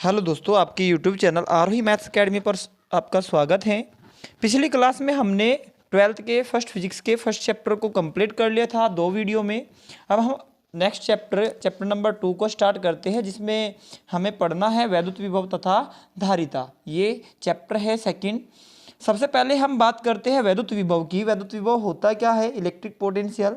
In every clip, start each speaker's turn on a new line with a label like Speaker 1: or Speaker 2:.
Speaker 1: Hello दोस्तों, आपके YouTube channel आरोही maths academy पर आपका स्वागत है। पिछली क्लास में हमने ट्वेल्थ के फर्स्ट फिजिक्स के फर्स्ट चैप्टर को कंप्लीट कर लिया था 2 वीडियो में। अब हम नेक्स्ट चैप्टर नंबर 2 को स्टार्ट करते हैं, जिसमें हमें पढ़ना है वैद्युत विभव तथा धारिता। ये चैप्टर है सेकंड। सबसे पहले हम बात करते हैं वैद्युत विभव की। वैद्युत विभव होता क्या है? Electric potential.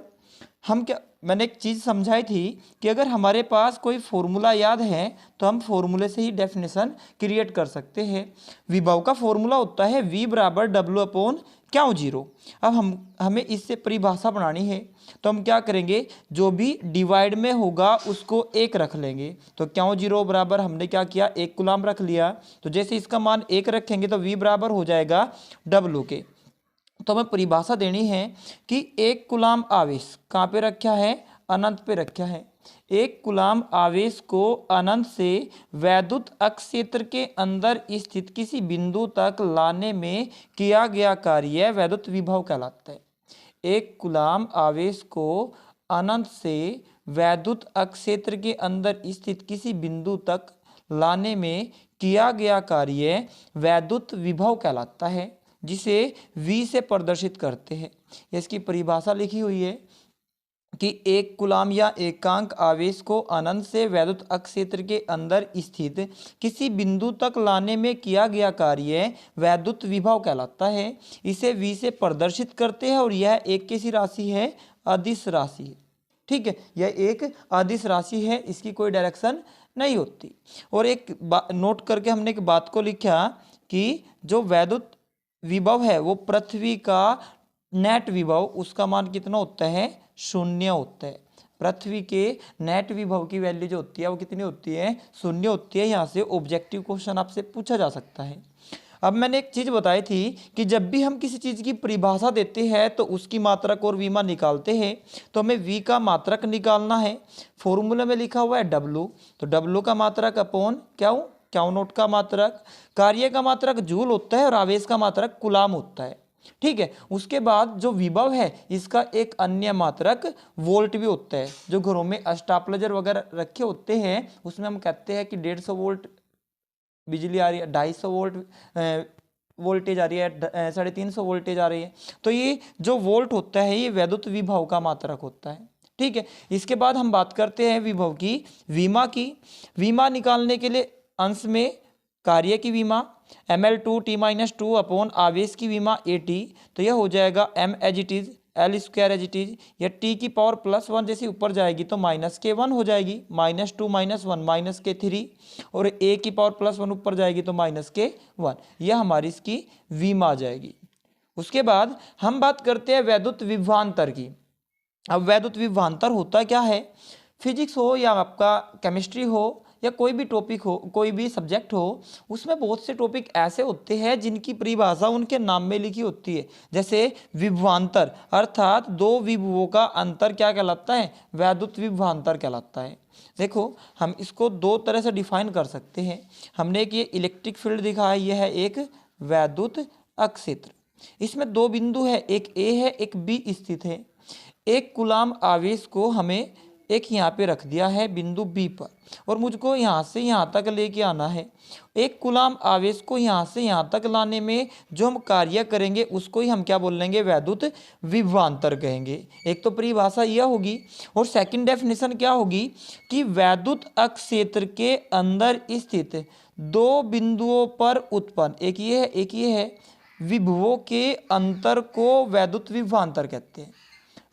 Speaker 1: मैंने एक चीज़ समझाई थी कि अगर हमारे पास कोई फॉर्मूला याद है तो हम फॉर्मूले से ही डेफिनेशन क्रिएट कर सकते हैं। विभव का फॉर्मूला होता है V बराबर W अपॉन क्यू जीरो। अब हमें इससे परिभाषा बनानी है, तो हम क्या करेंगे, जो भी डिवाइड में होगा उसको 1 रख लेंगे। तो क्यू जीरो बराबर हमने क्या किया, 1 कूलम रख लिया। तो जैसे इसका मान 1 रखेंगे तो V बराबर हो जाएगा W के। तो हमें परिभाषा देनी है कि 1 कूलम आवेश कहाँ पे रखा है, अनंत पे रखा है। 1 कूलम आवेश को अनंत से वैद्युत अक्ष क्षेत्र के अंदर स्थित किसी बिंदु तक लाने में किया गया कार्य वैद्युत विभव कहलाता है। 1 कूलम आवेश को अनंत से वैद्युत अक्ष क्षेत्र के अंदर स्थित किसी बिंदु तक लाने में किया गया कार्य वैद्युत विभव कहलाता है, जिसे V से प्रदर्शित करते हैं। इसकी परिभाषा लिखी हुई है कि 1 कूलम या एकांक आवेश को अनंत से वैद्युत अक्ष क्षेत्र के अंदर स्थित किसी बिंदु तक लाने में किया गया कार्य वैद्युत विभव कहलाता है। इसे V से प्रदर्शित करते हैं और यह एक कैसी राशि है, अदिश राशि है। ठीक है, यह एक अदिश राशि है, इसकी कोई डायरेक्शन नहीं होती। और एक नोट करके हमने एक बात को लिखा कि जो वैद्युत विभव है वो पृथ्वी का नेट विभव, उसका मान कितना होता है, 0 होता है। पृथ्वी के नेट विभव की वैल्यू जो होती है वो कितनी होती है, 0 होती है। यहाँ से ऑब्जेक्टिव क्वेश्चन आपसे पूछा जा सकता है। अब मैंने एक चीज़ बताई थी कि जब भी हम किसी चीज़ की परिभाषा देते हैं तो उसकी मात्रक और विमा निकालते हैं, तो हमें V का मात्रक निकालना है। फॉर्मूला में लिखा हुआ है W, तो W का मात्रक अपॉन क्यू नोट का मात्रक, कार्य का मात्रक जूल होता है और आवेश का मात्रक कूलम होता है। ठीक है, उसके बाद जो विभव है इसका एक अन्य मात्रक वोल्ट भी होता है। जो घरों में स्टेबलाइजर वगैरह रखे होते हैं उसमें हम कहते हैं कि 150 वोल्ट बिजली आ रही है, 250 वोल्ट वोल्टेज आ रही है, 350 वोल्टेज आ रही है। तो ये जो वोल्ट होता है ये वैद्युत विभव का मात्रक होता है। ठीक है, इसके बाद हम बात करते हैं विभव की विमा की। विमा निकालने के लिए अंश में कार्य की विमा mL2T-2 अपॉन आवेश की विमा AT, तो यह हो जाएगा m as it is, L square as it is, या T की पावर +1 जैसे ऊपर जाएगी तो -K1 हो जाएगी, -2 -1 -K3, और A की पावर +1 ऊपर जाएगी तो -K1। यह हमारी इसकी विमा आ जाएगी। उसके बाद हम बात करते हैं वैद्युत विभवांतर की। अब वैद्युत विभवांतर होता क्या है? फिजिक्स हो या आपका केमिस्ट्री हो या कोई भी टॉपिक हो, कोई भी सब्जेक्ट हो, उसमें बहुत से टॉपिक ऐसे होते हैं जिनकी परिभाषा उनके नाम में लिखी होती है। जैसे विभवांतर अर्थात 2 विभवों का अंतर क्या कहलाता है, वैद्युत विभवांतर कहलाता है। देखो, हम इसको 2 तरह से डिफाइन कर सकते हैं। हमने एक ये इलेक्ट्रिक फील्ड दिखा है, यह है एक वैद्युत अक्ष क्षेत्र। इसमें 2 बिंदु है, एक A है एक B स्थित है। 1 कूलम आवेश को हमें एक यहाँ पे रख दिया है बिंदु B पर, और मुझको यहाँ से यहाँ तक लेके आना है। 1 कूलम आवेश को यहाँ से यहाँ तक लाने में जो हम कार्य करेंगे उसको ही हम क्या बोल लेंगे, वैद्युत विभवांतर कहेंगे। एक तो परिभाषा यह होगी, और सेकंड डेफिनेशन क्या होगी कि वैद्युत अक्ष क्षेत्र के अंदर स्थित 2 बिंदुओं पर उत्पन्न, एक ये है एक ये है, विभवों के अंतर को वैद्युत विभवांतर कहते हैं।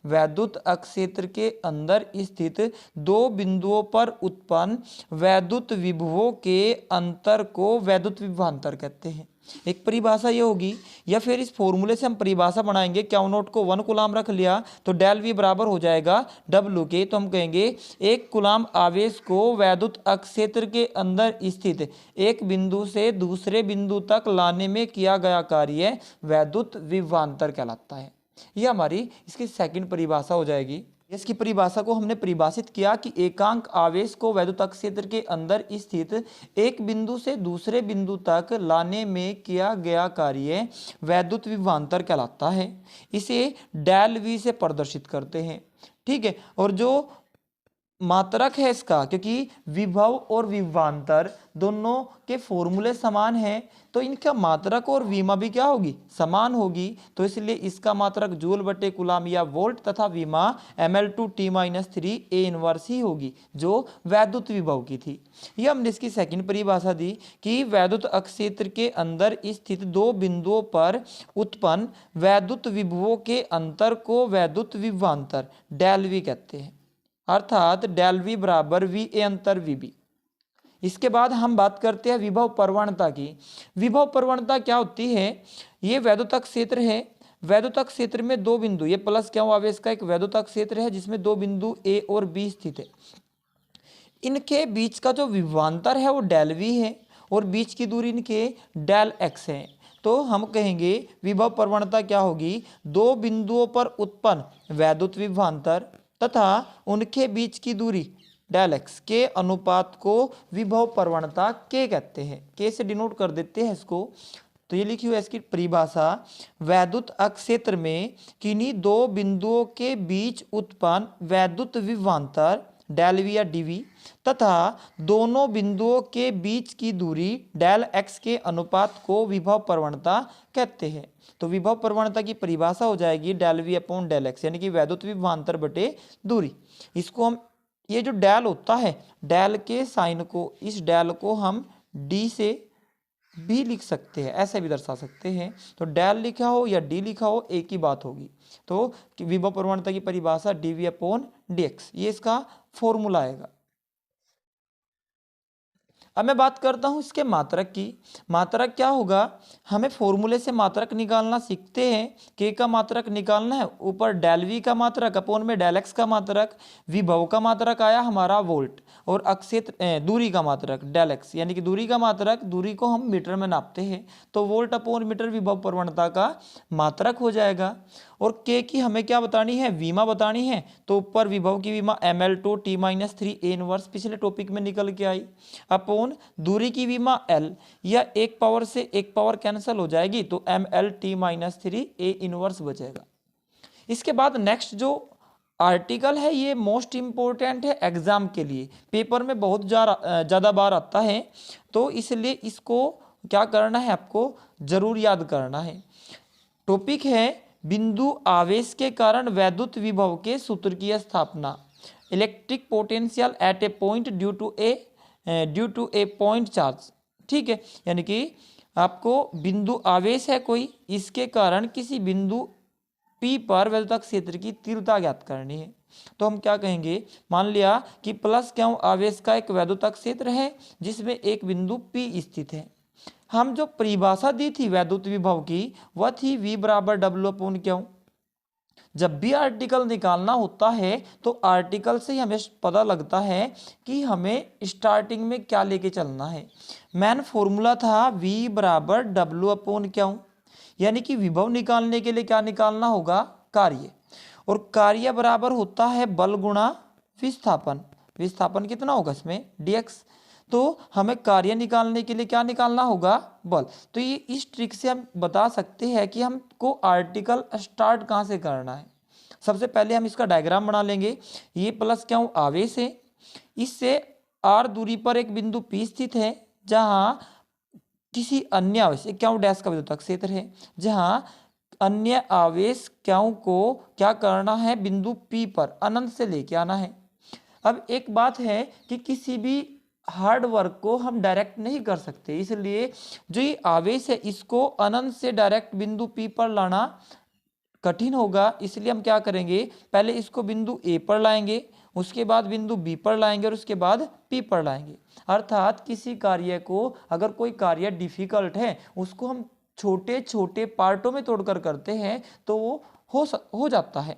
Speaker 1: वैद्युत अक्ष क्षेत्र के अंदर स्थित 2 बिंदुओं पर उत्पन्न वैद्युत विभवों के अंतर को वैद्युत विभवांतर कहते हैं। एक परिभाषा ये होगी, या फिर इस फॉर्मूले से हम परिभाषा बनाएंगे। क्यू नोट को 1 कूलम रख लिया तो डेल V बराबर हो जाएगा W के। तो हम कहेंगे 1 कूलम आवेश को वैद्युत अक्ष क्षेत्र के अंदर स्थित एक बिंदु से दूसरे बिंदु तक लाने में किया गया कार्य वैद्युत विभवांतर कहलाता है। यह हमारी इसकी सेकंड परिभाषा हो जाएगी। इसकी परिभाषा को हमने परिभाषित किया कि एकांक आवेश को वैद्युत अक्ष क्षेत्र के अंदर स्थित एक बिंदु से दूसरे बिंदु तक लाने में किया गया कार्य वैद्युत विभवांतर कहलाता है। इसे डेल V से प्रदर्शित करते हैं। ठीक है, और जो मात्रक है इसका, क्योंकि विभव और विभवांतर दोनों के फॉर्मूले समान हैं, तो इनका मात्रक और विमा भी क्या होगी, समान होगी। तो इसलिए इसका मात्रक जूल बटे कूलम या वोल्ट तथा विमा ml/t-3 A इनवर्स ही होगी, जो वैद्युत विभव की थी। यह हमने इसकी सेकंड परिभाषा दी कि वैद्युत अक्षेत्र के अंदर स्थित दो बिंदुओं पर उत्पन्न वैद्युत विभवों के अंतर को वैद्युत विभवांतर डेल वी कहते हैं, अर्थात डेल वी बराबर वी ए अंतर वी बी। इसके बाद हम बात करते हैं विभव प्रवणता की। विभव प्रवणता क्या होती है, ये वैद्युत क्षेत्र है, वैद्युत क्षेत्र में दो बिंदु, ये प्लस क्यों आवेश का एक वैद्युत क्षेत्र है जिसमें दो बिंदु ए और बी स्थित है। इनके बीच का जो विभवांतर है वो डेल वी है और बीच की दूरी इनके डेल एक्स है। तो हम कहेंगे विभव प्रवणता क्या होगी, दो बिंदुओं पर उत्पन्न वैद्युत विभवांतर तथा उनके बीच की दूरी डेल एक्स के अनुपात को विभव प्रवणता के कहते हैं। के से डिनोट कर देते हैं इसको। तो ये लिखी हुई है इसकी परिभाषा, वैद्युत अक्षेत्र में किन्हीं दो बिंदुओं के बीच उत्पन्न वैद्युत विभवांतर डेल वी या डीवी तथा दोनों बिंदुओं के बीच की दूरी डेल एक्स के अनुपात को विभव प्रवणता कहते हैं। तो विभव प्रवणता की परिभाषा हो जाएगी del V upon del X, यानी कि वैद्युत विभवांतर बटे दूरी। इसको हम, ये जो डेल होता है, डेल के साइन को, इस डेल को हम डी से भी लिख सकते हैं, ऐसे भी दर्शा सकते हैं। तो डेल लिखा हो या डी लिखा हो एक ही बात होगी। तो विभव प्रवणता की परिभाषा D V upon D X, ये इसका फॉर्मूला आएगा। अब मैं बात करता हूं इसके मात्रक की। मात्रक क्या होगा, हमें फॉर्मूले से मात्रक निकालना सीखते हैं। के का मात्रक निकालना है, ऊपर डेल वी का मात्रक अपॉन में डेल एक्स का मात्रक, विभव का मात्रक आया हमारा वोल्ट और अक्षेत्र दूरी का मात्रक डेल एक्स, यानी कि दूरी का मात्रक, दूरी को हम मीटर में नापते हैं तो वोल्ट अपॉन मीटर विभव प्रवणता का मात्रक हो जाएगा। और के की हमें क्या बतानी है, विमा बतानी है। तो ऊपर विभव की विमा ml/t-3 A इनवर्स पिछले टॉपिक में निकल के आई, अपॉन दूरी की विमा L, या एक पावर से एक पावर कैंसिल हो जाएगी तो ml/t-3 A इनवर्स बचेगा। इसके बाद नेक्स्ट जो आर्टिकल है ये मोस्ट इंपॉर्टेंट है एग्जाम के लिए, पेपर में बहुत ज़्यादा बार आता है, तो इसलिए इसको क्या करना है, आपको जरूर याद करना है। टॉपिक है बिंदु आवेश के कारण वैद्युत विभव के सूत्र की स्थापना, electric potential at a point due to a point charge. ठीक है, यानी कि आपको बिंदु आवेश है कोई, इसके कारण किसी बिंदु P पर वैद्युत क्षेत्र की तीव्रता ज्ञात करनी है। तो हम क्या कहेंगे, मान लिया कि प्लस क्यों आवेश का एक वैद्युत क्षेत्र है जिसमें एक बिंदु P स्थित है। हम जो परिभाषा दी थी वैद्युत विभव की वह थी V बराबर W अपॉन क्यों। जब भी आर्टिकल निकालना होता है तो आर्टिकल से ही हमें पता लगता है कि हमें स्टार्टिंग में क्या लेके चलना है। मेन फॉर्मूला था V बराबर W अपॉन क्यों, यानी कि विभव निकालने के लिए क्या निकालना होगा, कार्य, और कार्य बराबर होता है बल गुणा विस्थापन। विस्थापन कितना होगा इसमें, dx। तो हमें कार्य निकालने के लिए क्या निकालना होगा, बल। तो ये इस ट्रिक से हम बता सकते हैं कि हमको आर्टिकल स्टार्ट कहाँ से करना है। सबसे पहले हम इसका डायग्राम बना लेंगे। ये प्लस क्यों आवेश है, इससे r दूरी पर एक बिंदु P स्थित है जहाँ किसी अन्य आवेश, क्यों डैश का विद्युत क्षेत्र है, जहाँ अन्य आवेश क्यों को क्या करना है, बिंदु P पर अनंत से लेके आना है। अब एक बात है कि किसी भी हार्ड वर्क को हम डायरेक्ट नहीं कर सकते, इसलिए जो ये आवेश है इसको अनंत से डायरेक्ट बिंदु P पर लाना कठिन होगा। इसलिए हम क्या करेंगे, पहले इसको बिंदु A पर लाएंगे, उसके बाद बिंदु B पर लाएंगे और उसके बाद P पर लाएंगे। अर्थात किसी कार्य को, अगर कोई कार्य डिफिकल्ट है उसको हम छोटे छोटे पार्टों में तोड़कर करते हैं तो वो हो जाता है।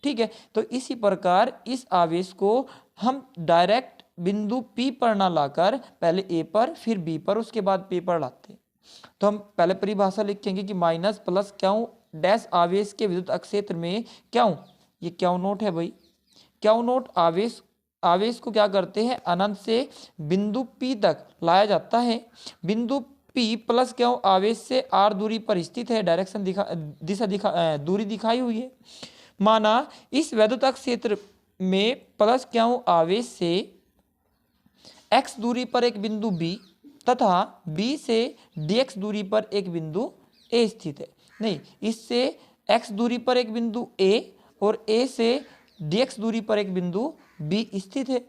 Speaker 1: ठीक है, तो इसी प्रकार इस आवेश को हम डायरेक्ट बिंदु P पर ना लाकर पहले A पर फिर B पर उसके बाद P पर लाते हैं। तो हम पहले परिभाषा लिखेंगे कि माइनस प्लस क्यों डैश आवेश के विद्युत क्षेत्र में क्यों, ये क्यों नोट है भाई, क्यों नोट आवेश को क्या करते हैं, अनंत से बिंदु P तक लाया जाता है। बिंदु P प्लस क्यों आवेश से r दूरी पर स्थित है, डायरेक्शन दूरी दिखाई हुई है। माना इस वैद्युत क्षेत्र में प्लस क्यू आवेश से x दूरी पर एक बिंदु B तथा B से dx दूरी पर एक बिंदु A स्थित है। नहीं, इससे x दूरी पर एक बिंदु A और A से dx दूरी पर एक बिंदु B स्थित है।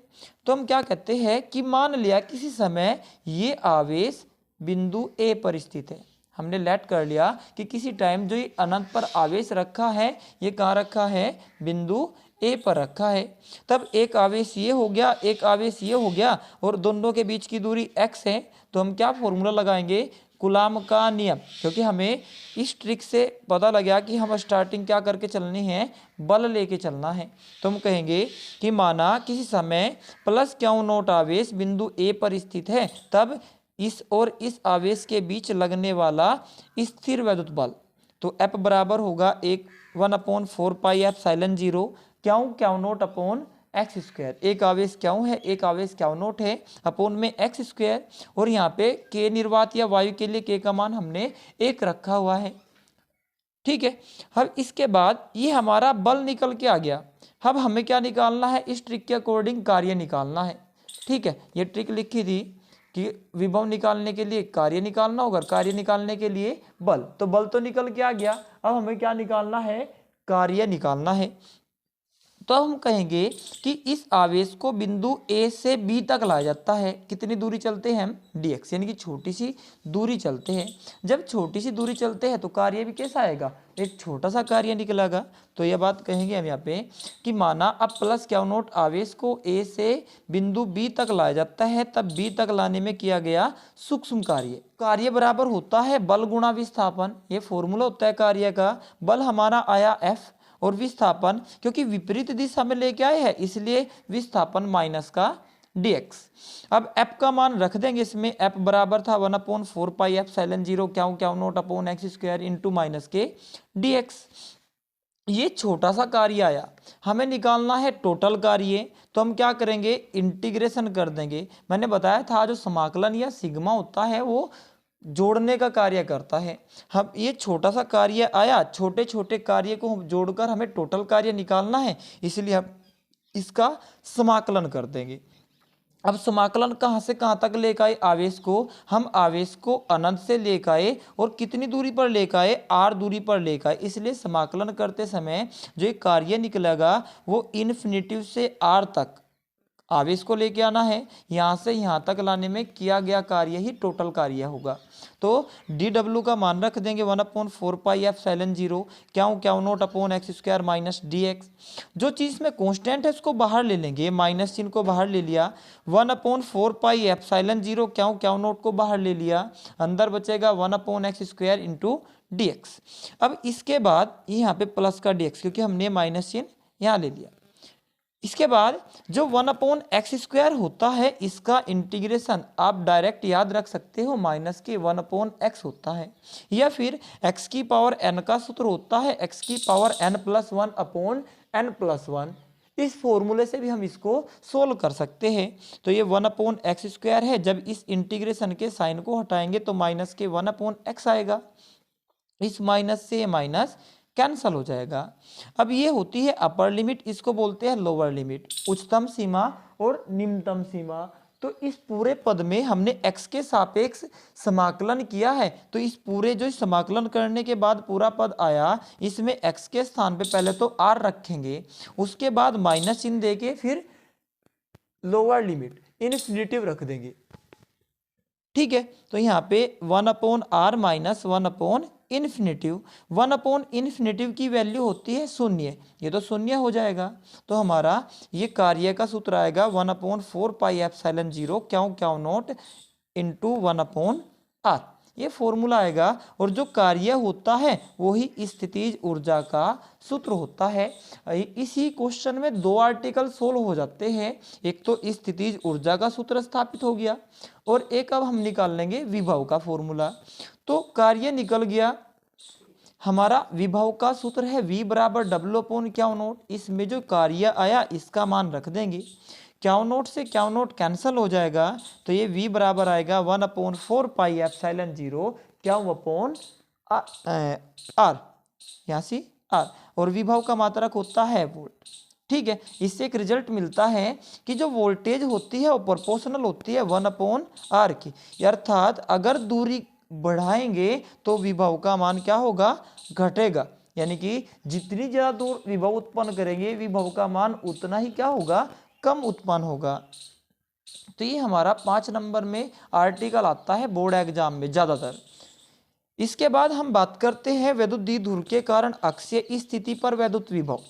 Speaker 1: तो हम क्या कहते हैं कि मान लिया किसी समय ये आवेश बिंदु A पर स्थित है। हमने लेट कर लिया कि किसी टाइम जो ये अनंत पर आवेश रखा है, ये कहाँ रखा है, बिंदु ए पर रखा है। तब एक आवेश ये हो गया, एक आवेश ये हो गया और दोनों के बीच की दूरी x है। तो हम क्या फॉर्मूला लगाएंगे, कूलाम का नियम, क्योंकि हमें इस ट्रिक से पता लग गया कि हम स्टार्टिंग क्या करके चलनी है, बल लेके चलना है। तो हम कहेंगे कि माना किसी समय प्लस क्यू नोट आवेश बिंदु ए पर स्थित है, तब इस और इस आवेश के बीच लगने वाला स्थिर वैद्युत बल, तो F बराबर होगा 1/4 pi epsilon 0 Q naught upon x square. एक आवेश क्यू है, एक आवेश क्यू नोट है, अपोन में एक्स स्क्वायर, और यहाँ पे के निर्वात या वायु के लिए के का मान हमने 1 रखा हुआ है। ठीक है, अब इसके बाद ये हमारा बल निकल के आ गया। अब हमें क्या निकालना है, इस ट्रिक के अकॉर्डिंग कार्य निकालना है। ठीक है, ये ट्रिक लिखी थी कि विभव निकालने के लिए कार्य निकालना होगा, कार्य निकालने के लिए बल, तो बल तो निकल के आ गया। अब हमें क्या निकालना है, कार्य निकालना है। तो हम कहेंगे कि इस आवेश को बिंदु A से B तक लाया जाता है। कितनी दूरी चलते हैं हम, dx, यानी कि छोटी सी दूरी चलते हैं। जब छोटी सी दूरी चलते हैं तो कार्य भी कैसा आएगा, एक छोटा सा कार्य निकलेगा। तो यह बात कहेंगे हम यहाँ पे कि माना अब प्लस क्यू नोट आवेश को A से बिंदु B तक लाया जाता है, तब B तक लाने में किया गया सूक्ष्म कार्य, कार्य बराबर होता है बल गुणा विस्थापन। ये फॉर्मूला होता है कार्य का। बल हमारा आया F और विस्थापन, क्योंकि विपरीत दिशा में लेके आए हैं इसलिए विस्थापन माइनस का dx। अब f का मान रख देंगे इसमें, f बराबर था 1/4 pi epsilon 0 Q naught upon x square into minus के dx। ये छोटा सा कार्य आया, हमें निकालना है टोटल कार्य। तो हम क्या करेंगे, इंटीग्रेशन कर देंगे। मैंने बताया था जो समाकलन या सिग्मा होता है वो जोड़ने का कार्य करता है। हम ये छोटा सा कार्य आया, छोटे छोटे कार्य को जोड़कर हमें टोटल कार्य निकालना है, इसलिए हम इसका समाकलन कर देंगे। अब समाकलन कहाँ से कहाँ तक लेकर आए, आवेश को, हम आवेश को अनंत से लेकर आए और कितनी दूरी पर लेकर आए, r दूरी पर लेकर आए, इसलिए समाकलन करते समय जो एक कार्य निकलेगा वो इन्फिनिटिव से r तक आवेश को लेके आना है। यहाँ से यहाँ तक लाने में किया गया कार्य ही टोटल कार्य होगा। तो dw का मान रख देंगे 1/4 pi epsilon 0 Q naught upon x square minus dx। जो चीज़ में कांस्टेंट है उसको बाहर ले लेंगे, माइनस चिन्ह को बाहर ले लिया, 1/4 पाई एप्सिलॉन 0 क्यू नोट को बाहर ले लिया, अंदर बचेगा 1/x स्क्वायर इंटू dx। अब इसके बाद यहाँ पे प्लस का dx, क्योंकि हमने माइनस चिन्ह यहाँ ले लिया। इसके बाद जो 1/x स्क्वायर होता है इसका इंटीग्रेशन आप डायरेक्ट याद रख सकते हो, माइनस के 1/x होता है, या फिर x की पावर n का सूत्र होता है x की पावर n+1/n+1। इस फॉर्मूले से भी हम इसको सोल्व कर सकते हैं। तो ये 1/x स्क्वायर है, जब इस इंटीग्रेशन के साइन को हटाएंगे तो माइनस के 1/x आएगा, इस माइनस से माइनस कैंसल हो जाएगा। अब ये होती है अपर लिमिट, इसको बोलते हैं लोअर लिमिट, उच्चतम सीमा और निम्नतम सीमा। तो इस पूरे पद में हमने x के सापेक्ष समाकलन किया है, तो इस पूरे जो समाकलन करने के बाद पूरा पद आया, इसमें x के स्थान पे पहले तो r रखेंगे, उसके बाद माइनस चिन्ह देके फिर लोअर लिमिट इनफिनिटिव रख देंगे। ठीक है, तो यहाँ पे 1/r माइनस 1/इन्फिनिटिव, 1/इन्फिनिटिव की वैल्यू होती है 0, ये तो 0 हो जाएगा। तो हमारा ये कार्य का सूत्र आएगा 1/4 pi epsilon 0 Q note into 1/r, ये फॉर्मूला आएगा। और जो कार्य होता है वही स्थितिज ऊर्जा का सूत्र होता है। इसी क्वेश्चन में 2 आर्टिकल सोल्व हो जाते हैं, एक तो स्थितिज ऊर्जा का सूत्र स्थापित हो गया और एक अब हम निकाल लेंगे विभव का फॉर्मूला। तो कार्य निकल गया, हमारा विभव का सूत्र है V बराबर W/क्यू नोट। इसमें जो कार्य आया इसका मान रख देंगे, क्यू नोट से क्यू नोट कैंसिल हो जाएगा, तो ये V बराबर आएगा 1/4 पाई एप्सिलॉन 0 क्यू/r, यहाँ से r, और विभव का मात्रक होता है वोल्ट। ठीक है, इससे एक रिजल्ट मिलता है कि जो वोल्टेज होती है वो प्रोपोर्शनल होती है 1/r की, अर्थात अगर दूरी बढ़ाएंगे तो विभव का मान क्या होगा, घटेगा। यानी कि जितनी ज़्यादा दूर विभव उत्पन्न करेंगे विभव का मान उतना ही क्या होगा, कम उत्पन्न होगा। तो ये हमारा 5 नंबर में आर्टिकल आता है बोर्ड एग्जाम में ज़्यादातर। इसके बाद हम बात करते हैं वैद्युत द्विध्रुव के कारण अक्षीय स्थिति पर वैद्युत विभव।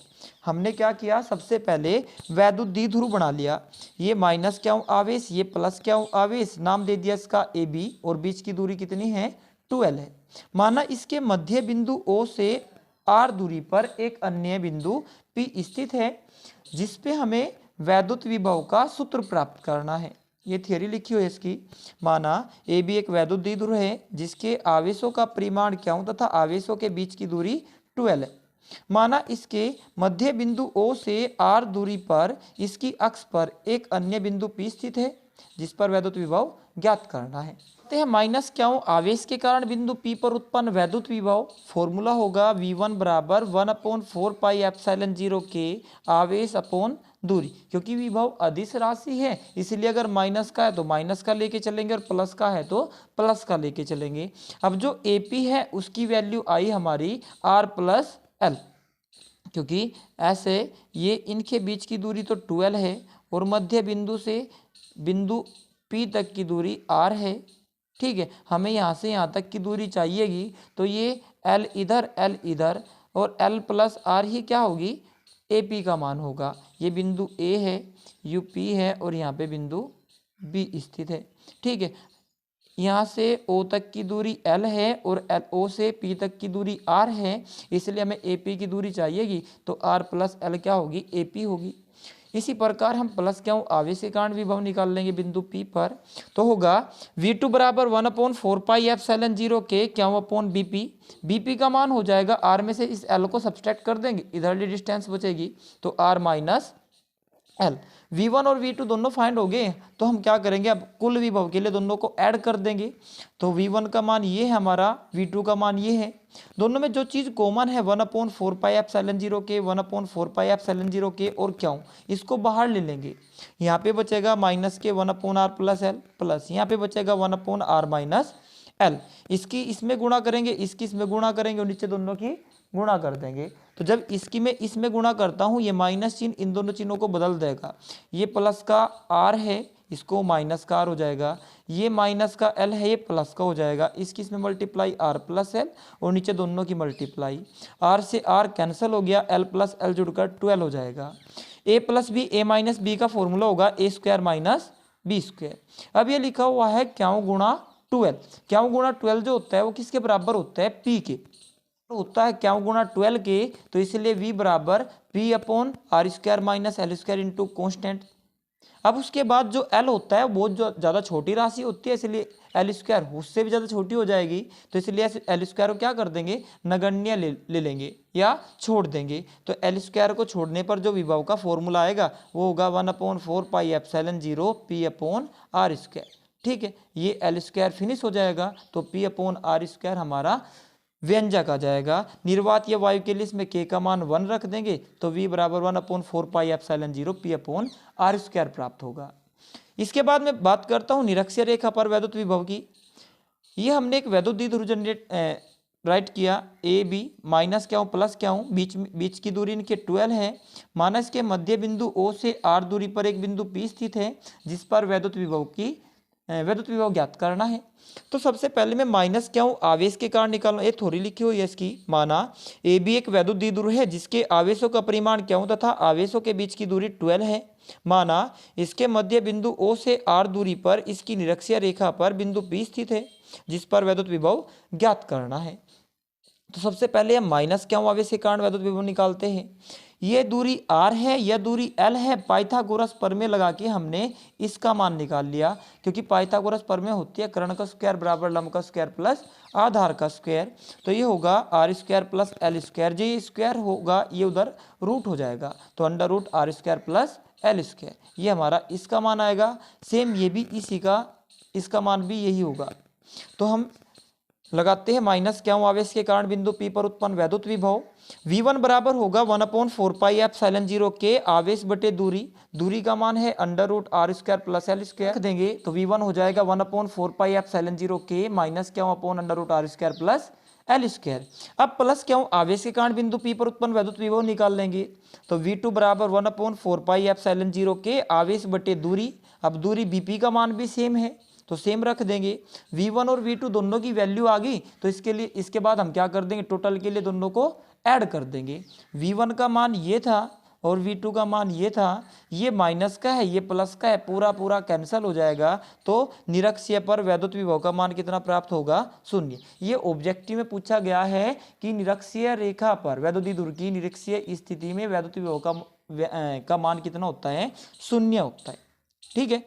Speaker 1: हमने क्या किया, सबसे पहले वैद्युत द्विध्रुव बना लिया। ये माइनस क्या आवेश, ये प्लस क्या आवेश, नाम दे दिया इसका ए बी, और बीच की दूरी कितनी है, 12 है। माना इसके मध्य बिंदु O से R दूरी पर एक अन्य बिंदु P स्थित है जिस पे हमें वैद्युत विभव का सूत्र प्राप्त करना है। ये थियरी लिखी हुई है इसकी। माना ए बी एक वैद्युत द्विध्रुव है जिसके आवेशों का परिमाण क्या तथा आवेशों के बीच की दूरी 12 है। माना इसके मध्य बिंदु O से R दूरी पर इसकी अक्ष पर एक अन्य बिंदु P स्थित है जिस पर वैद्युत विभव ज्ञात करना है। माइनस क्या आवेश के कारण बिंदु P पर उत्पन्न वैद्युत विभव। फॉर्मूला होगा V1 बराबर 1/4 पाई एप्सिलॉन 0 के आवेश अपॉन दूरी। क्योंकि विभव अदिश राशि है इसलिए अगर माइनस का है तो माइनस का लेके चलेंगे और प्लस का है तो प्लस का लेके चलेंगे। अब जो AP है उसकी वैल्यू आई हमारी R प्लस L, क्योंकि ऐसे ये इनके बीच की दूरी तो 12 है और मध्य बिंदु से बिंदु P तक की दूरी R है। ठीक है, हमें यहाँ से यहाँ तक की दूरी चाहिएगी तो ये L इधर और L प्लस R ही क्या होगी, AP का मान होगा। ये बिंदु A है, UP है और यहाँ पे बिंदु B स्थित है। ठीक है, यहाँ से O तक की दूरी L है और O से P तक की दूरी R है, इसलिए हमें AP की दूरी चाहिएगी तो R प्लस L क्या होगी, AP होगी। इसी प्रकार हम प्लस क्या आवेश के कारण विभव निकाल लेंगे बिंदु P पर, तो होगा V2 बराबर 1/4 पाई एप्सिलॉन 0 के क्या अपॉन BP। BP का मान हो जाएगा R में से इस L को सब्सट्रैक्ट कर देंगे, इधरली डिस्टेंस बचेगी तो R माइनस L। V1 और V2 दोनों फाइंड हो गए तो हम क्या करेंगे, अब कुल विभव के लिए दोनों को ऐड कर देंगे। तो V1 का मान ये है हमारा, V2 का मान ये है। दोनों में जो चीज़ कॉमन है 1/4 पाई एप्सिलॉन 0 के, 1/4 पाई एप्सिलॉन 0 के और क्या इसको बाहर ले लेंगे। यहाँ पे बचेगा माइनस के 1/r प्लस L प्लस यहाँ पे बचेगा 1/r माइनस L। इसकी इसमें गुणा करेंगे, इसकी इसमें गुणा करेंगे और नीचे दोनों की गुणा कर देंगे। तो जब इसकी मैं इसमें गुणा करता हूँ ये माइनस चिन्ह इन दोनों चिन्हों को बदल देगा। ये प्लस का R है इसको माइनस का R हो जाएगा, ये माइनस का L है ये प्लस का हो जाएगा। इसकी इसमें मल्टीप्लाई R प्लस L और नीचे दोनों की मल्टीप्लाई। R से R कैंसिल हो गया, L प्लस L जुड़कर 12 हो जाएगा। A plus B A minus B का फॉर्मूला होगा A² माइनस B²। अब ये लिखा हुआ है क्या गुणा 12। क्या गुणा 12 जो होता है वो किसके बराबर होता है, P के होता है। क्या गुणा 12 के, तो इसलिए V बराबर P/r² minus L² into constant. अब उसके बाद जो L होता है वो बहुत ज़्यादा छोटी राशि होती है इसलिए L² उससे भी ज़्यादा छोटी हो जाएगी, तो इसलिए L² को क्या कर देंगे, नगण्य ले लेंगे या छोड़ देंगे। तो L² को छोड़ने पर जो विभव का फॉर्मूला आएगा वो होगा 1/4 पाई एप्सिलॉन 0 P/r²। ठीक है, ये L² फिनिश हो जाएगा तो P/r² हमारा व्यंजक आ जाएगा। निर्वात या वायु के लिए इसमें K का मान 1 रख देंगे तो V बराबर 1/4 पाई एप्सिलॉन 0 P/r² प्राप्त होगा। इसके बाद मैं बात करता हूँ निरक्षीय रेखा पर वैद्युत विभव की। ये हमने एक वैद्युत द्विध्रुव जनरेट राइट किया, ए बी माइनस क्या हूँ प्लस क्या हूँ, बीच की दूरी इनके 12 है। माना इसके मध्य बिंदु O से R दूरी पर एक बिंदु P स्थित है जिस पर वैद्युत विभव ज्ञात करना है। तो सबसे पहले मैं माइनस क्या हूँ आवेश के कारण निकालना, ये थोड़ी लिखी हुई है इसकी। माना ए बी एक वैद्युत द्विध्रुव है जिसके आवेशों का परिमाण क्या हूँ तथा आवेशों के बीच की दूरी 12 है। माना इसके मध्य बिंदु O से R दूरी पर इसकी निरक्षीय रेखा पर बिंदु P स्थित है जिस पर वैद्युत विभव ज्ञात करना है। तो सबसे पहले हम माइनस क्या हूँ आवेश के कारण वैद्युत विभव निकालते हैं। ये दूरी R है, यह दूरी L है। पाइथागोरस प्रमेय लगा के हमने इसका मान निकाल लिया, क्योंकि पाइथागोरस प्रमेय होती है कर्ण का स्क्वायर बराबर लंब का स्क्वायर प्लस आधार का स्क्वायर। तो ये होगा R² प्लस L², जो ये स्क्वायर होगा ये उधर रूट हो जाएगा तो √R² प्लस L², ये हमारा इसका मान आएगा। सेम ये भी इसी का, इसका मान भी यही होगा। तो हम लगाते हैं माइनस क्यों आवेश के कारण बिंदु P पर उत्पन्न वैद्युत विभव V1 बराबर होगा 1/4πε0 के आवेश बटे दूरी, दूरी का मान है √r² प्लस l² रख देंगे तो V1 हो जाएगा 1/4πε0 के माइनस क्यों अपॉन √r² प्लस l²। अब प्लस क्यों आवेश के कारण बिंदु P पर उत्पन्न वैद्युत विभव निकाल लेंगे तो V2 बराबर 1/4πε0 के आवेश बटे दूरी, अब दूरी BP का मान भी सेम है तो सेम रख देंगे। V1 और V2 दोनों की वैल्यू आ गई तो इसके बाद हम क्या कर देंगे, टोटल के लिए दोनों को ऐड कर देंगे। V1 का मान ये था और V2 का मान ये था, ये माइनस का है ये प्लस का है, पूरा पूरा कैंसिल हो जाएगा तो निरक्षीय पर वैद्युत विभव का मान कितना प्राप्त होगा, 0। ये ऑब्जेक्टिव में पूछा गया है कि निरक्षीय रेखा पर वैद्युत ध्रुव की निरक्षीय स्थिति में वैद्युत विभव का मान कितना होता है, 0 होता है। ठीक है,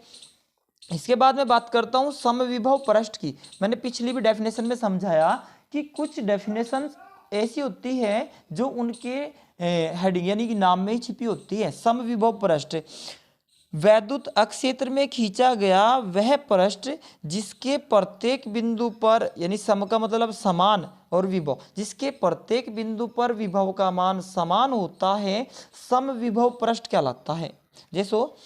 Speaker 1: इसके बाद मैं बात करता हूं समविभव पृष्ठ की। मैंने पिछली भी डेफिनेशन में समझाया कि कुछ डेफिनेशन ऐसी होती है जो उनके हेडिंग यानी कि नाम में ही छिपी होती है। समविभव पृष्ठ, वैद्युत अक्षेत्र में खींचा गया वह पृष्ठ जिसके प्रत्येक बिंदु पर, यानी सम का मतलब समान और विभव, जिसके प्रत्येक बिंदु पर विभव का मान समान होता है, समविभव पृष्ठ कहलाता है। जैसो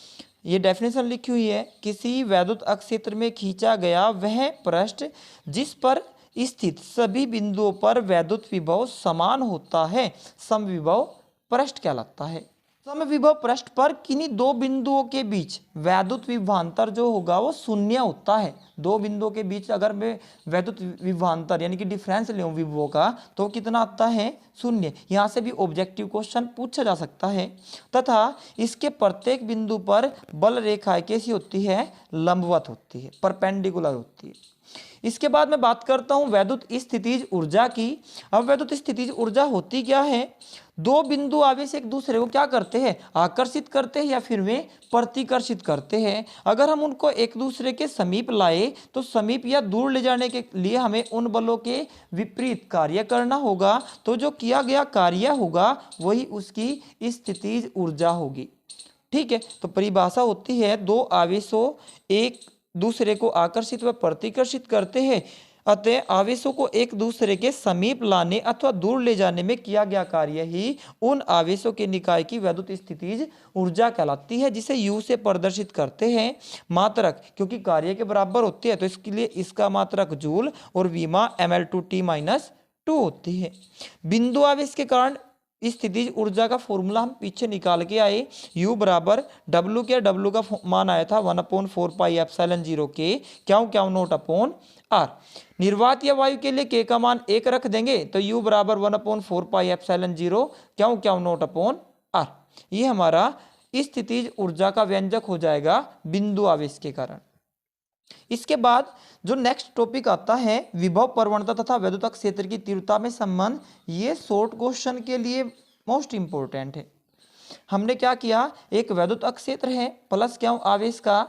Speaker 1: ये डेफिनेशन लिखी हुई है, किसी वैद्युत अक्षेत्र में खींचा गया वह पृष्ठ जिस पर स्थित सभी बिंदुओं पर वैद्युत विभव समान होता है, समविभव पृष्ठ कहलाता है। समविभव पृष्ठ पर किन्हीं दो बिंदुओं के बीच वैद्युत विभवांतर जो होगा वो 0 होता है। दो बिंदुओं के बीच अगर मैं वैद्युत विभवांतर यानी कि डिफरेंस लूं विभवों का तो कितना आता है, 0। यहाँ से भी ऑब्जेक्टिव क्वेश्चन पूछा जा सकता है। तथा इसके प्रत्येक बिंदु पर बल रेखाएं कैसी होती है, लंबवत होती है, परपेंडिकुलर होती है। इसके बाद मैं बात करता हूं वैद्युत स्थितिज ऊर्जा की। अब वैद्युत स्थितिज ऊर्जा होती क्या है, दो बिंदु आवेश एक दूसरे को क्या करते हैं, आकर्षित करते हैं या फिर वे प्रतिकर्षित करते हैं। अगर हम उनको एक दूसरे के समीप लाए तो समीप या दूर ले जाने के लिए हमें उन बलों के विपरीत कार्य करना होगा, तो जो किया गया कार्य होगा वही उसकी स्थितिज ऊर्जा होगी। ठीक है, तो परिभाषा होती है दो आवेशों एक दूसरे को आकर्षित व प्रतिकर्षित करते हैं, अतः आवेशों को एक दूसरे के समीप लाने अथवा दूर ले जाने में किया गया कार्य ही उन आवेशों के निकाय की वैद्युत स्थितिज ऊर्जा कहलाती है, जिसे U से प्रदर्शित करते हैं। मात्रक क्योंकि कार्य के बराबर होती है तो इसके लिए इसका मात्रक जूल और विमा ml/t-2 होती है। बिंदु आवेश के कारण स्थितिज ऊर्जा का फॉर्मूला हम पीछे निकाल के आए, U बराबर W के, W का मान आया था 1/4πε0 के क्यों नोट अपॉन R। निर्वात या वायु के लिए K का मान 1 रख देंगे तो U बराबर 1/4πε0 क्यों नोट अपॉन R। ये हमारा स्थितिज ऊर्जा का व्यंजक हो जाएगा बिंदु आवेश के कारण। इसके बाद जो नेक्स्ट टॉपिक आता है विभव प्रवणता तथा वैद्युत क्षेत्र की तीव्रता में संबंध, ये शॉर्ट क्वेश्चन के लिए मोस्ट इंपोर्टेंट है। हमने क्या किया, एक वैद्युत क्षेत्र है प्लस क्यों आवेश का,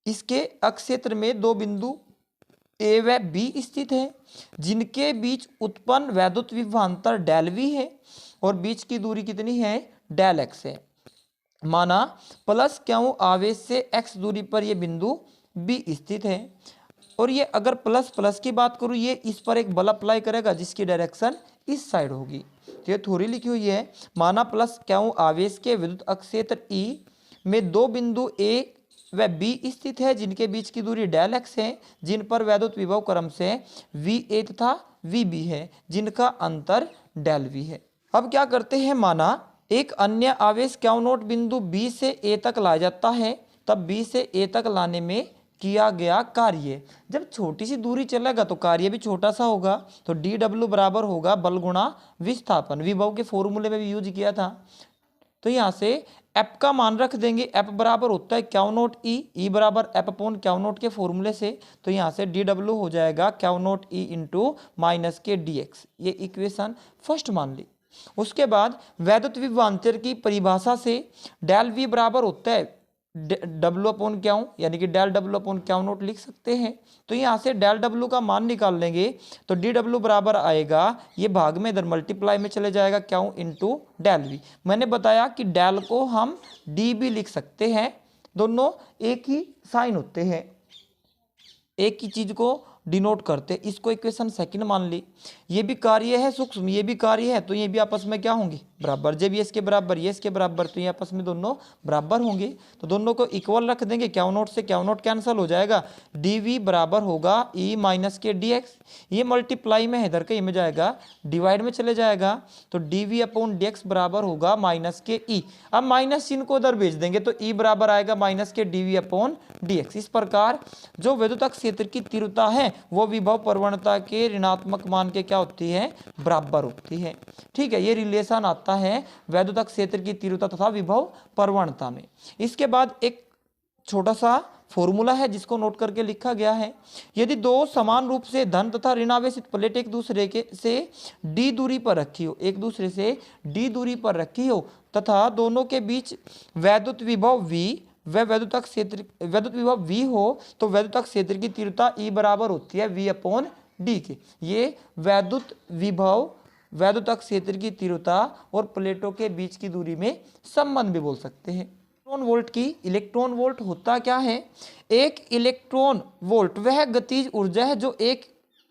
Speaker 1: इसके अक्षेत्र में दो बिंदु ए व बी स्थित है जिनके बीच उत्पन्न वैद्युत विभवांतर डेल वी है और बीच की दूरी कितनी है, डेल एक्स है। माना प्लस क्यों आवेश से एक्स दूरी पर यह बिंदु बी स्थित है और ये अगर प्लस प्लस की बात करूँ ये इस पर एक बल अप्लाई करेगा जिसकी डायरेक्शन इस साइड होगी। तो ये थोड़ी लिखी हुई है, माना प्लस क्यों आवेश के विद्युत अक्षेत्र ई में दो बिंदु ए व बी स्थित है जिनके बीच की दूरी डेल एक्स है, जिन पर वैद्युत विभव क्रम से VA तथा VB है, जिनका अंतर डेल V है। अब क्या करते हैं, माना एक अन्य आवेश क्यों नोट बिंदु B से A तक लाया जाता है, तब B से A तक लाने में किया गया कार्य, जब छोटी सी दूरी चलेगा तो कार्य भी छोटा सा होगा, तो DW बराबर होगा बल गुणा विस्थापन। विभव के फॉर्मूले में भी यूज किया था। तो यहाँ से F का मान रख देंगे, F बराबर होता है क्यों नोट E बराबर F अपॉन क्यों नोट के फॉर्मूले से। तो यहाँ से DW हो जाएगा क्यों नोट E इंटू माइनस के DX। ये इक्वेशन फर्स्ट मान ली। उसके बाद वैद्युत विभवांतर की परिभाषा से डेल V बराबर होता है W अपॉन क्यों, यानी कि डेल W अपॉन क्यों नोट लिख सकते हैं। तो यहाँ से डेल W का मान निकाल लेंगे तो DW बराबर आएगा, ये भाग में इधर मल्टीप्लाई में चले जाएगा क्यों इंटू डेल V। मैंने बताया कि डेल को हम डी भी लिख सकते हैं, दोनों एक ही साइन होते हैं। एक ही चीज को डिनोट करते हैं। इसको इक्वेशन सेकंड मान ली। ये भी कार्य है सूक्ष्म, ये भी कार्य है, तो ये भी आपस में क्या होंगे, बराबर। जब ये इसके बराबर, ये इसके बराबर, तो ये आपस में दोनों बराबर होंगे। तो दोनों को इक्वल रख देंगे, क्या नोट से क्या नोट कैंसिल हो जाएगा, dv बराबर होगा e माइनस के dx। ये मल्टीप्लाई में है, इधर के में जाएगा, डिवाइड में चले जाएगा, तो dv अपॉन dx बराबर होगा माइनस के e। अब माइनस चिन्ह को उधर भेज देंगे तो e बराबर आएगा माइनस के dv अपॉन dx। इस प्रकार जो वैद्युतक क्षेत्र की तीव्रता है वो विभव प्रवणता के ऋणात्मक मान के क्या होती है, बराबर होती है। ठीक है, ये रिलेशन आता है वैद्युतक क्षेत्र की तीव्रता तथा विभव प्रवणता में। इसके बाद एक छोटा सा फॉर्मूला है जिसको नोट करके लिखा गया है। यदि दो समान रूप से धन तथा ऋणावेशित प्लेट एक दूसरे के से d दूरी पर रखी हो, एक दूसरे से d दूरी पर रखी हो तथा दोनों के बीच वैद्युत विभव v व वैद्युत विभव v हो, तो वैद्युतक क्षेत्र की तीव्रता E बराबर होती है v अपॉन d के। ये वैद्युत विभव, वैद्युतक क्षेत्र की तीव्रता और प्लेटों के बीच की दूरी में संबंध भी बोल सकते हैं। इलेक्ट्रॉन वोल्ट की, इलेक्ट्रॉन वोल्ट होता क्या है, एक इलेक्ट्रॉन वोल्ट वह गतिज ऊर्जा है जो एक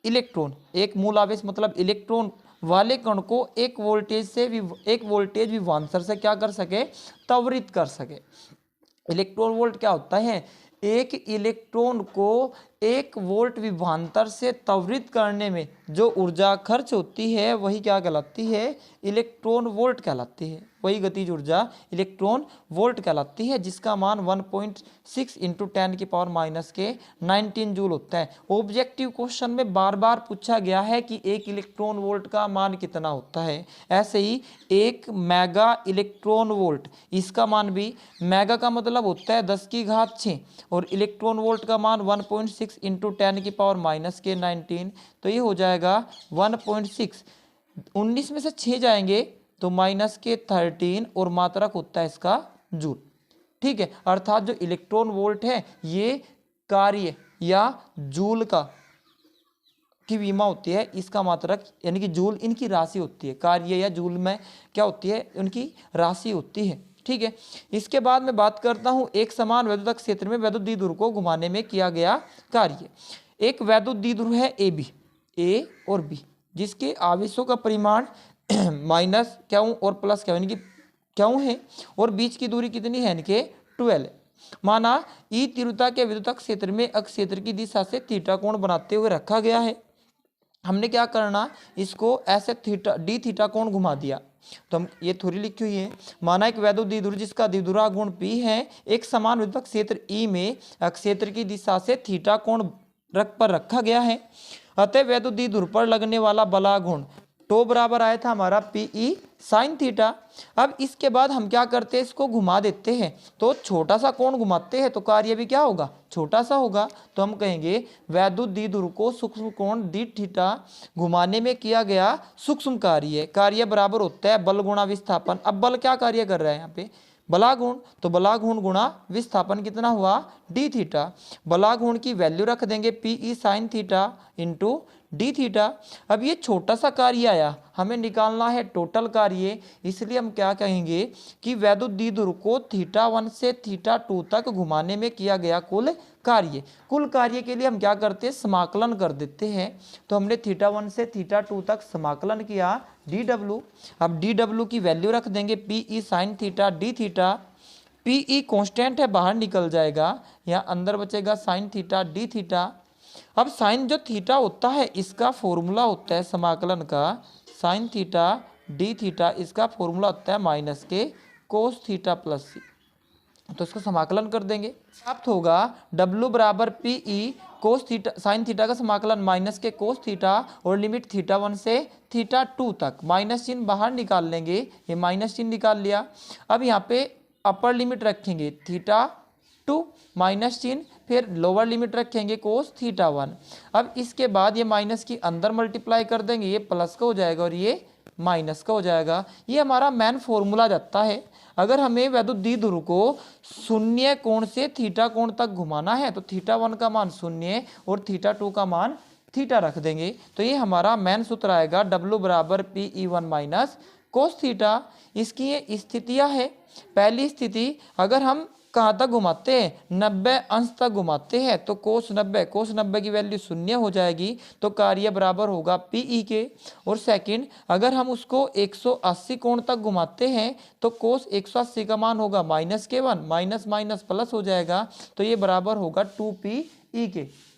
Speaker 1: इलेक्ट्रॉन, एक मूल आवेश मतलब इलेक्ट्रॉन वाले कण को एक वोल्टेज विभवांतर से क्या कर सके, त्वरित कर सके। इलेक्ट्रॉन वोल्ट क्या होता है, एक इलेक्ट्रॉन को एक वोल्ट विभवांतर से त्वरित करने में जो ऊर्जा खर्च होती है वही क्या कहलाती है, इलेक्ट्रॉन वोल्ट कहलाती है। वही गतिज ऊर्जा इलेक्ट्रॉन वोल्ट कहलाती है, जिसका मान 1.6 इंटू 10 की पावर माइनस के 19 जूल होता है। ऑब्जेक्टिव क्वेश्चन में बार बार पूछा गया है कि एक इलेक्ट्रॉन वोल्ट का मान कितना होता है। ऐसे ही एक मेगा इलेक्ट्रॉन वोल्ट, इसका मान भी, मेगा का मतलब होता है 10 की घात 6 और इलेक्ट्रॉन वोल्ट का मान 1.6 इंटू 10 की पावर माइनस के 19, तो ये हो जाएगा 1.6, 19 में से 6 जाएंगे तो माइनस के 13 और मात्रक होता है इसका जूल। ठीक है, अर्थात जो इलेक्ट्रॉन वोल्ट है ये कार्य या जूल का की विमा होती है, इसका मात्रक यानी कि जूल इनकी राशि होती है। कार्य या जूल में क्या होती है, उनकी राशि होती है। ठीक है, इसके बाद मैं बात करता हूं एक समान वैद्युतक क्षेत्र में वैद्युत द्विध्रुव को घुमाने में किया गया कार्य। एक वैद्युत द्विध्रुव है ए बी, ए और बी, जिसके आवेशों का परिमाण माइनस क्यू और प्लस क्यू यानी कि क्यू है और बीच की दूरी कितनी है, इनके 12 है। माना ई तीव्रता के विद्युतक क्षेत्र में अक्ष क्षेत्र की दिशा से थीटा कोण बनाते हुए रखा गया है। हमने क्या करना, इसको ऐसे थीटा डी थीटा कोण घुमा दिया, तो हम ये थोड़ी लिखी हुई है। माना एक वैद्युत द्विध्रुव जिसका द्विध्रुवा गुण P है, एक समान विद्युतक क्षेत्र E में अक्ष क्षेत्र की दिशा से थीटा कोण पर रखा गया है। अतः वैद्युत द्विध्रुव पर लगने वाला बलागुण टो बराबर आया था हमारा PE साइन थीटा। अब इसके बाद हम क्या करते हैं, इसको घुमा देते हैं, तो छोटा सा कोण घुमाते हैं तो कार्य भी क्या होगा, छोटा सा होगा। तो हम कहेंगे वैद्युत द्विध्रुव को सूक्ष्म कोण डी थीटा घुमाने में किया गया सूक्ष्म कार्य। कार्य बराबर होता है बल गुणा विस्थापन। अब बल क्या कार्य कर रहा है यहाँ पे, बलागुण, तो बलागुण गुणा विस्थापन कितना हुआ, डी थीटा। बलागुण की वैल्यू रख देंगे PE sine theta into D theta. अब ये छोटा सा कार्य आया, हमें निकालना है टोटल कार्य, इसलिए हम क्या कहेंगे कि वैद्युत द्विध्रुव को θ1 से θ2 तक घुमाने में किया गया कुल कार्य। कुल कार्य के लिए हम क्या करते हैं, समाकलन कर देते हैं। तो हमने θ1 से θ2 तक समाकलन किया dw। अब dw की वैल्यू रख देंगे PE sine theta D theta. PE constant है, बाहर निकल जाएगा, यहाँ अंदर बचेगा साइन थीटा डी थीटा। अब साइन जो थीटा होता है इसका फॉर्मूला होता है समाकलन का, साइन थीटा डी थीटा, इसका फॉर्मूला होता है माइनस के कोस थीटा प्लस सी। तो इसको समाकलन कर देंगे, प्राप्त होगा W बराबर PE cos theta sine theta का समाकलन माइनस के कोस थीटा और लिमिट θ1 से θ2 तक। माइनस चिन्ह बाहर निकाल लेंगे, ये माइनस चिन्ह निकाल लिया। अब यहाँ पे अपर लिमिट रखेंगे θ2 माइनस चिन्ह, फिर लोअर लिमिट रखेंगे कोस θ1। अब इसके बाद ये माइनस की अंदर मल्टीप्लाई कर देंगे, ये प्लस का हो जाएगा और ये माइनस का हो जाएगा। ये हमारा मेन फॉर्मूला जाता है। अगर हमें वैद्युत द्विध्रुव को शून्य कोण से थीटा कोण तक घुमाना है तो θ1 का मान शून्य और θ2 का मान थीटा रख देंगे। तो ये हमारा मेन सूत्र आएगा W बराबर PE1 माइनस कोस थीटा। इसकी ये स्थितियाँ है। पहली स्थिति, अगर हम कहाँ तक घुमाते हैं, 90 अंश तक घुमाते हैं, तो कोस 90 की वैल्यू शून्य हो जाएगी, तो कार्य बराबर होगा पीई के। और सेकंड, अगर हम उसको 180 कोण तक घुमाते हैं तो कोस 180 का मान होगा -K1, माइनस माइनस प्लस हो जाएगा, तो ये बराबर होगा 2PE के।